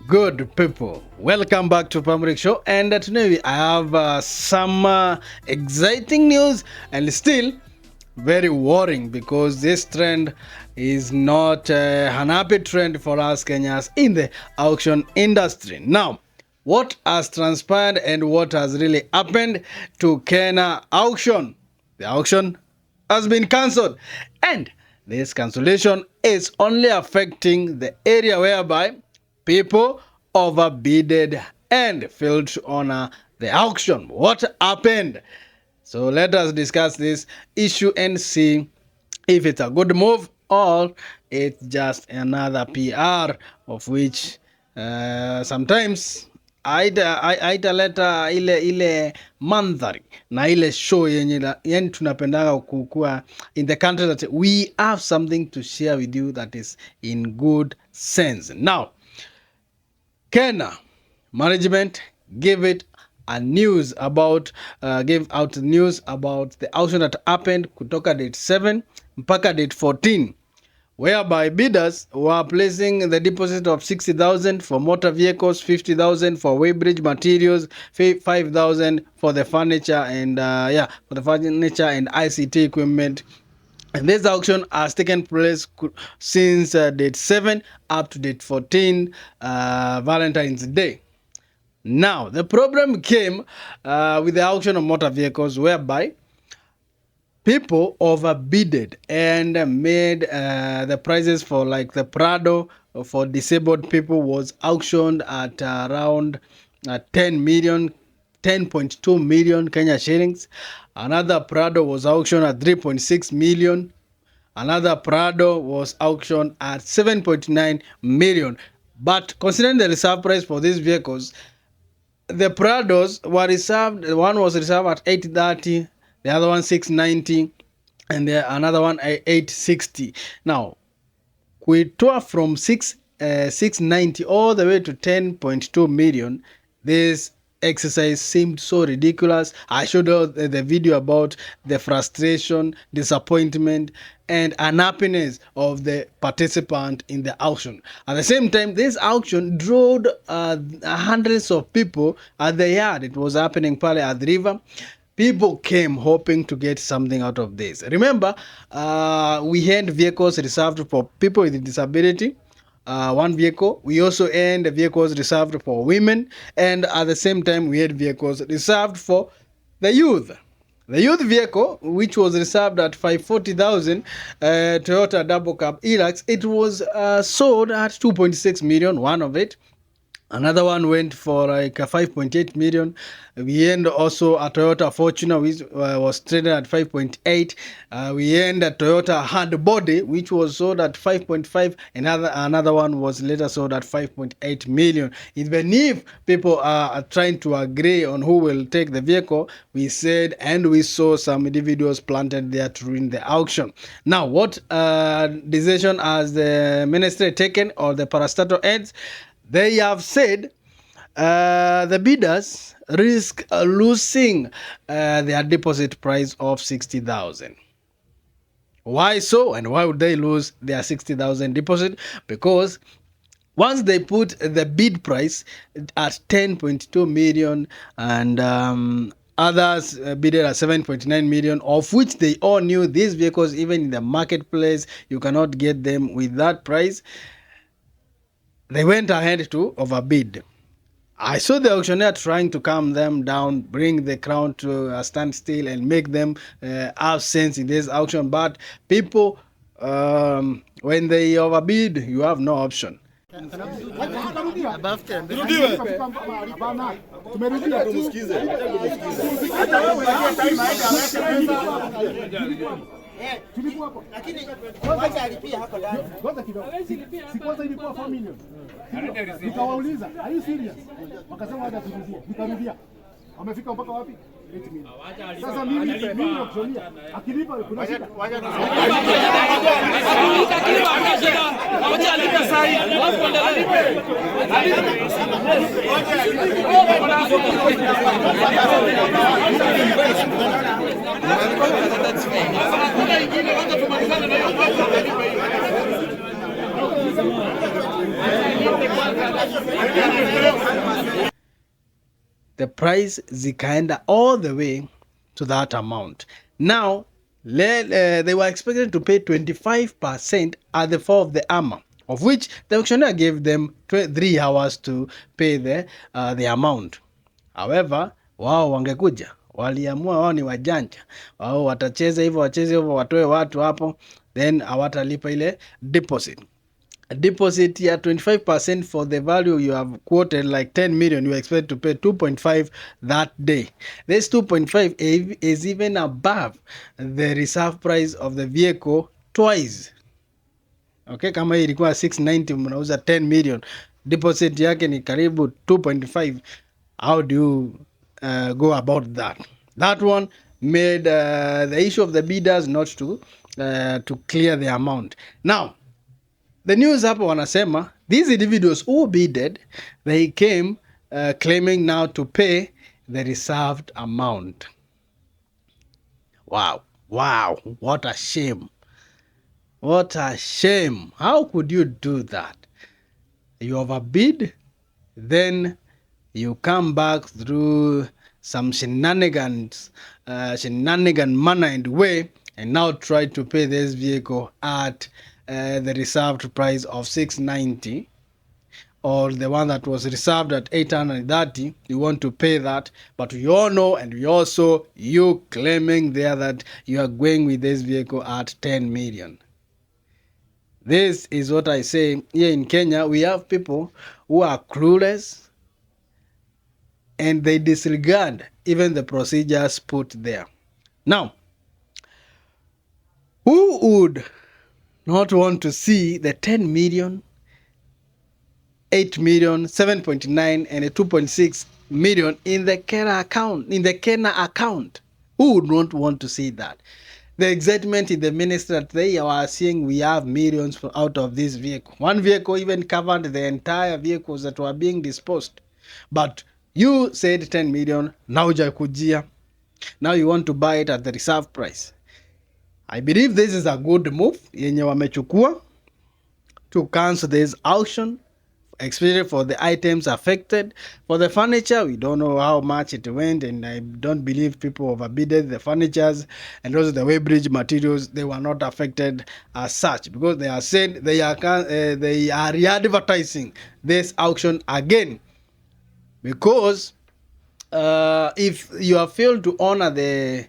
Good people, welcome back to Pamurick show, and today I have some exciting news and still very worrying because this trend is not an happy trend for us Kenyans in the auction industry. Now, what has transpired and what has really happened to KeNHA auction? The auction has been cancelled, and this cancellation is only affecting the area whereby people overbidded and failed to honor the auction. What happened? So let us discuss this issue and see if it's a good move or it's just another PR of which sometimes aitaleta ile mandhari na ile show yenye tunapendaga kukua in the country that we have something to share with you that is in good sense. Now, KeNHA management gave out news about the auction that happened kutoka date 7 mpaka date 14, whereby bidders were placing the deposit of 60,000 for motor vehicles, 50,000 for weighbridge materials, 5,000 for the furniture and ICT equipment. And this auction has taken place since date 7 up to date 14, Valentine's Day. Now, the problem came with the auction of motor vehicles, whereby people overbidded and made the prices for like the Prado for disabled people was auctioned at around 10.2 million Kenya shillings. Another Prado was auctioned at 3.6 million. Another Prado was auctioned at 7.9 million. But considering the reserve price for these vehicles, the Prados were reserved. One was reserved at 830, the other one 690, and another one 860. Now, we tour from 690 all the way to 10.2 million. This exercise seemed so ridiculous. I showed you the video about the frustration, disappointment, and unhappiness of the participant in the auction. At the same time, this auction drew hundreds of people at the yard. It was happening probably at the river. People came hoping to get something out of this. Remember, we had vehicles reserved for people with disability. One vehicle. We also had vehicles reserved for women, and at the same time we had vehicles reserved for the youth. The youth vehicle, which was reserved at 540,000, Toyota double cab Hilux, it was sold at 2.6 million, one of it. Another one went for like 5.8 million. We had also a Toyota Fortuner, which was traded at 5.8. We had a Toyota hard body, which was sold at 5.5. Another one was later sold at 5.8 million. Even if people are trying to agree on who will take the vehicle, we said and we saw some individuals planted there to win the auction. Now, what decision has the ministry taken, or the parastatal heads? They have said the bidders risk losing their deposit price of 60,000. Why so? And why would they lose their 60,000 deposit? Because once they put the bid price at 10.2 million and others bidded at 7.9 million, of which they all knew these vehicles, even in the marketplace, you cannot get them with that price. They went ahead to overbid. I saw the auctioneer trying to calm them down, bring the crowd to a standstill and make them have sense in this auction. But people, when they overbid, you have no option. Nikawauliza, are you serious? Wakasema hawataturudia. Nikarudia. Wamefika mpaka wapi? 8 million. Sasa mimi nakuzonia. Akilipa kuna shida. Wacha alipe sasa hivi. Wapo ndalipe. The price zikaenda all the way to that amount. Now, they were expected to pay 25% at the fall of the armor, of which the auctioneer gave them 3 hours to pay the amount. However, wao wangekuja, waliamua wao ni wajanja, wao watacheza hivyo, wacheze hivyo, watoe watu hapo, then hawatalipa ile deposit. A deposit ya 25% for the value you have quoted, like 10 million, you expect to pay 2.5 that day. This 2.5 is even above the reserve price of the vehicle twice. Okay, kama hii ilikuwa 690, mnauza 10 million, deposit yake ni karibu 2.5. How do you go about that? That one made the issue of the bidders not to clear the amount. Now, the news hapo wanasema these individuals who bidded, they came claiming now to pay the reserved amount. Wow, what a shame. What a shame. How could you do that? You overbid, then you come back through some shenanigan manner and way, and now try to pay this vehicle at the reserved price of 690, or the one that was reserved at 830. You want to pay that, but we all know, and we also you claiming there that you are going with this vehicle at 10 million. This is what I say. Here in Kenya, we have people who are clueless and they disregard even the procedures put there. Now, who would not want to see the 10 million, 8 million, 7.9 and a 2.6 million in the KeNHA account? Who would not want to see that? The excitement in the ministry that they are seeing, we have millions out of this vehicle. One vehicle even covered the entire vehicles that were being disposed. But you said 10 million, now jakujia. Now you want to buy it at the reserve price. I believe this is a good move yenye wamechukua to cancel this auction, especially for the items affected. For the furniture, we don't know how much it went, and I don't believe people overbidded the furnitures, and also the weighbridge materials, they were not affected as such, because they are saying they are re-advertising this auction again, because if you have failed to honor the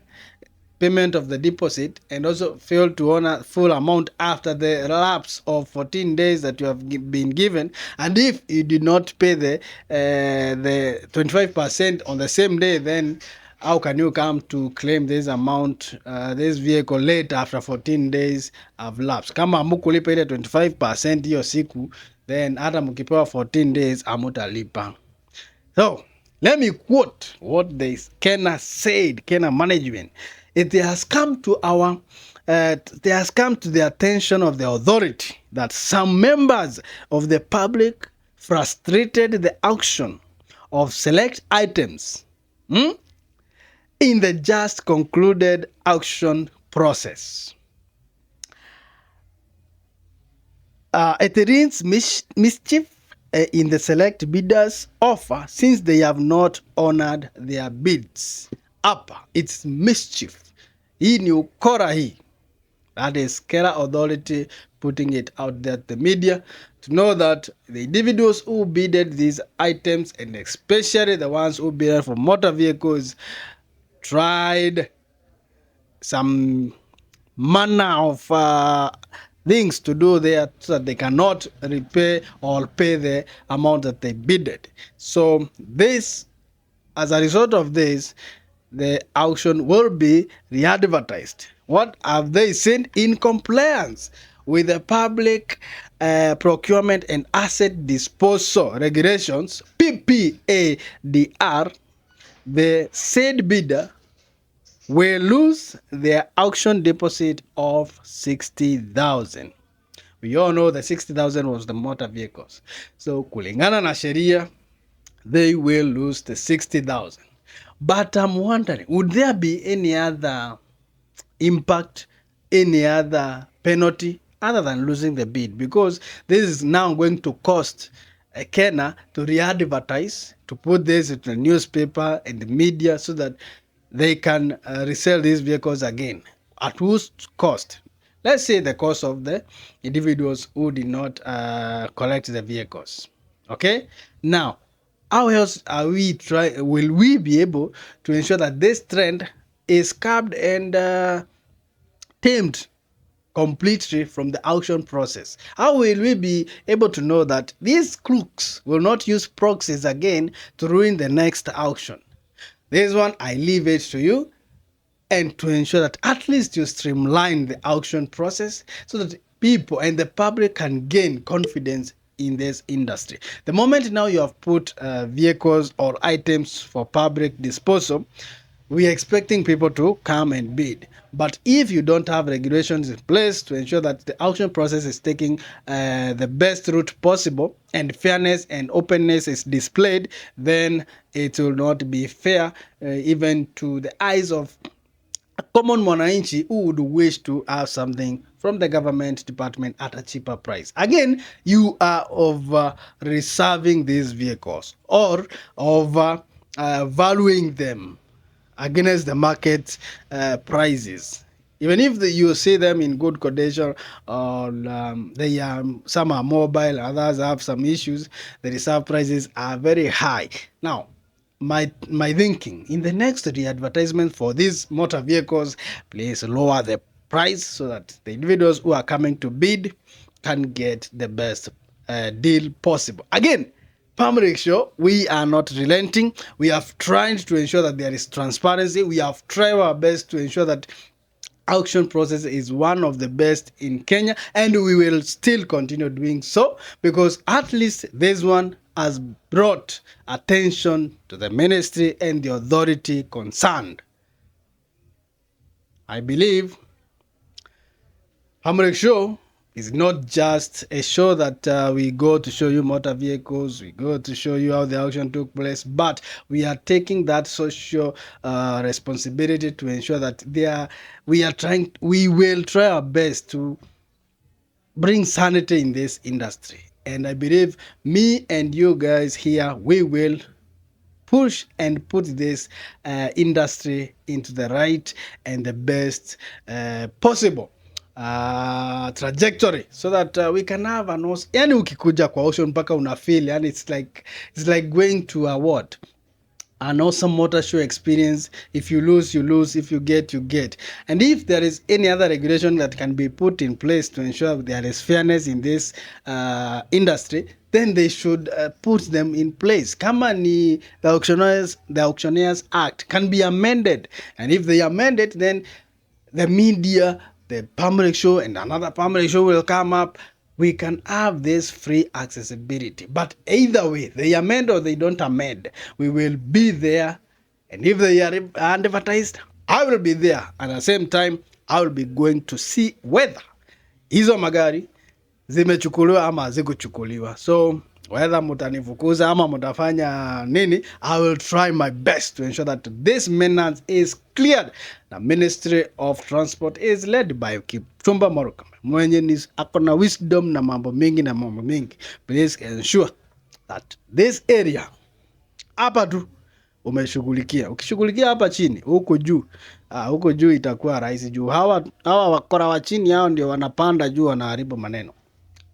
payment of the deposit and also failed to honor full amount after the lapse of 14 days that you have been given, and if you did not pay the 25% on the same day, then how can you come to claim this amount, this vehicle late after 14 days have lapsed? Kama hamukulipa ile 25% hiyo siku, then hata mkipewa 14 days hamutalipa. So let me quote what the KeNHA said, KeNHA management. It has come to the attention of the authority that some members of the public frustrated the auction of select items in the just concluded auction process. It reads mischief in the select bidders' offer since they have not honored their bids. Hapa, it's mischief. Hii ni ukora hii. That is KeNHA authority putting it out there to the media to know that the individuals who bidded these items, and especially the ones who bidded for motor vehicles, tried some manner of things to do there so that they cannot repay or pay the amount that they bidded. So this, as a result of this, the auction will be re-advertised. What have they said? In compliance with the Public Procurement and Asset Disposal Regulations, PPADR, the said bidder will lose their auction deposit of 60,000. We all know the 60,000 was the motor vehicles. So kulingana na sheria, they will lose the 60,000. But I'm wondering, would there be any other impact, any other penalty other than losing the bid? Because this is now going to cost KeNHA to re-advertise, to put this into the newspaper and the media so that they can resell these vehicles again. At whose cost? Let's say the cost of the individuals who did not collect the vehicles. Okay? Now, how else are will we be able to ensure that this trend is curbed and tamed completely from the auction process? How will we be able to know that these crooks will not use proxies again to ruin the next auction? This one, I leave it to you, and to ensure that at least you streamline the auction process so that people and the public can gain confidence in this industry. The moment now you have put vehicles or items for public disposal, we are expecting people to come and bid. But if you don't have regulations in place to ensure that the auction process is taking the best route possible and fairness and openness is displayed, then it will not be fair even to the eyes of a common mwananchi who would wish to have something from the government department at a cheaper price. Again, you are over reserving these vehicles or over valuing them against the market prices. Even if you see them in good condition, or they some are mobile, others have some issues, the reserve prices are very high. Now, my thinking, in the next re-advertisement for these motor vehicles, please lower the price so that the individuals who are coming to bid can get the best deal possible. Again, Pamurick Show, we are not relenting. We have tried to ensure that there is transparency. We have tried our best to ensure that auction process is one of the best in Kenya, and we will still continue doing so, because at least this one has brought attention to the ministry and the authority concerned. I believe Pamurick Show is not just a show that we go to show you motor vehicles, we go to show you how the auction took place, but we are taking that social responsibility to ensure that we will try our best to bring sanity in this industry. And I believe me and you guys here, we will push and put this industry into the right and the best possible trajectory, so that we can have an awesome, yani ukikuja kwa auction mpaka una feel yani it's like going to a what, an awesome motor show experience. If you lose, you lose. If you get, you get. And if there is any other regulation that can be put in place to ensure there is fairness in this industry, then they should put them in place. Kama ni the Auctioneers Act can be amended, and if they amend it, then the media, the Pamurick Show, and another Pamurick Show will come up. We can have this free accessibility. But either way, they amend or they don't amend, we will be there. And if they are advertised, I will be there. At the same time, I will be going to see whether hizo magari zimechukuliwa ama hazikuchukuliwa. So whether mutanifukuza ama mutafanya nini, I will try my best to ensure that this maintenance is cleared. The Ministry of Transport is led by Kipchumba Murkomen, mwenye ni akona wisdom na mambo mingi. Please ensure that this area hapa tu umeshughulikia. Ukishughulikia hapa chini, huko juu itakuwa rahisi, juu hawa wakora wa chini hao ndio wanapanda juu, wanaharibu maneno.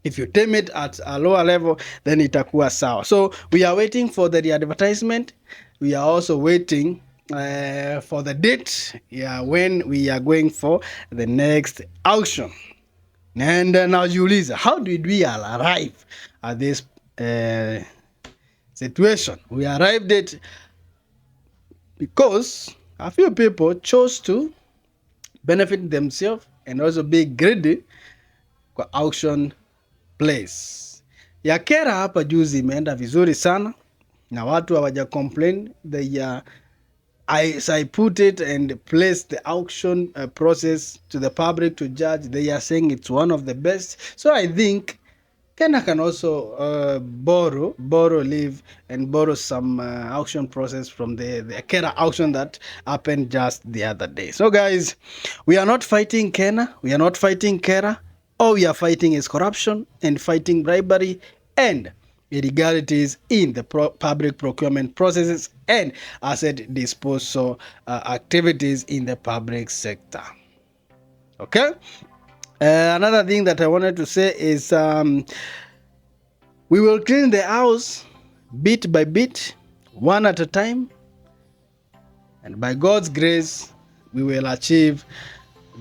If you tame it at a lower level, then itakuwa sawa. So we are waiting for the advertisement. We are also waiting for the date, when we are going for the next auction. And now Juliza, how did we arrive at this situation? We arrived at because a few people chose to benefit themselves and also be greedy kwa auction place. Ya KeNHA hapa juzi imeenda vizuri sana na watu hawaja complain. I put it and placed the auction process to the public to judge. They are saying it's one of the best. So I think KeNHA can also borrow leave and borrow some auction process from the KeNHA auction that happened just the other day. So guys, we are not fighting KeNHA, we are not fighting KeNHA. All we are fighting is corruption and fighting bribery and irregularities in the public procurement processes and asset disposal activities in the public sector. Okay. Another thing that I wanted to say is we will clean the house bit by bit, one at a time, and by God's grace, we will achieve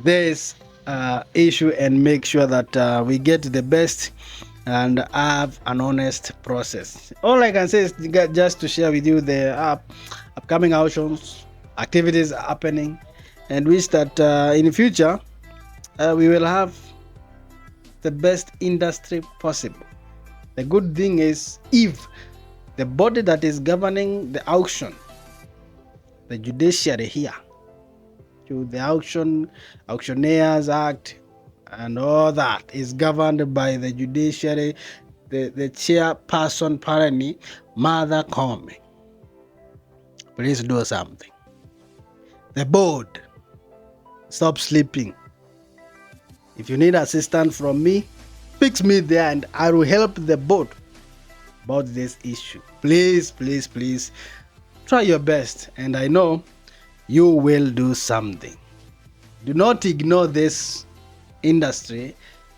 this issue and make sure that we get the best and have an honest process. All I can say is just to share with you the upcoming auctions, activities happening, and wish that in the future we will have the best industry possible. The good thing is, if the body that is governing the auction, the judiciary here, to the Auctioneers Act and all that, is governed by the judiciary, the chairperson, apparently, Mother Koome. Please do something. The board, stop sleeping. If you need assistance from me, fix me there and I will help the board about this issue. Please, please, please try your best, and I know you will do something. Do not ignore this industry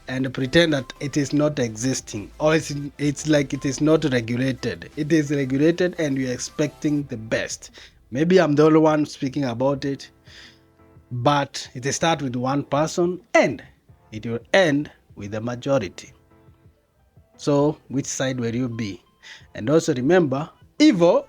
and pretend that it is not existing, or it's like it is not regulated. It is regulated and you're expecting the best. Maybe I'm the only one speaking about it, but it will start with one person and it will end with the majority. So which side will you be? And also remember, evil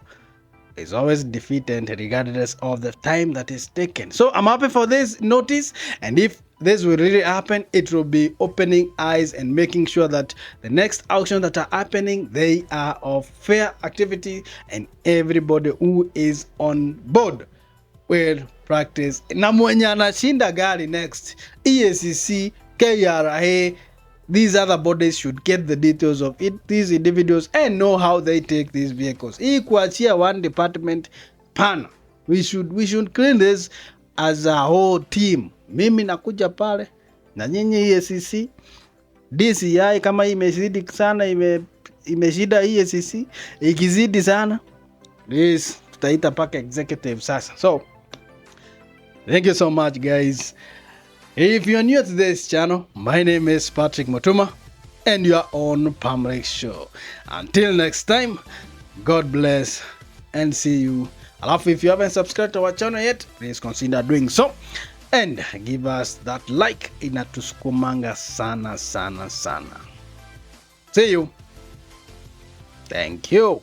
is always defeated regardless of the time that is taken. So I'm happy for this notice, and if this will really happen, it will be opening eyes and making sure that the next auctions that are happening, they are of fair activity and everybody who is on board will practice. Na mwenye anashinda gari next, EACC, KeNHA, these other bodies should get the details of it, these individuals, and know how they take these vehicles. Hii kuachia one department, pana. We should clean this as a whole team. Mimi nakuja pale na nyinyi EACC, DCI kama imezidi sana, imeshida EACC, ikizidi sana, this tutaita paka executive sasa. So thank you so much, guys. If you're new to this channel, my name is Patrick Mutuma and you are on Pamurick Show. Until next time, God bless and see you. Alafu, if you haven't subscribed to our channel yet, please consider doing so and give us that like. Inatusukumanga sana sana sana. See you. Thank you.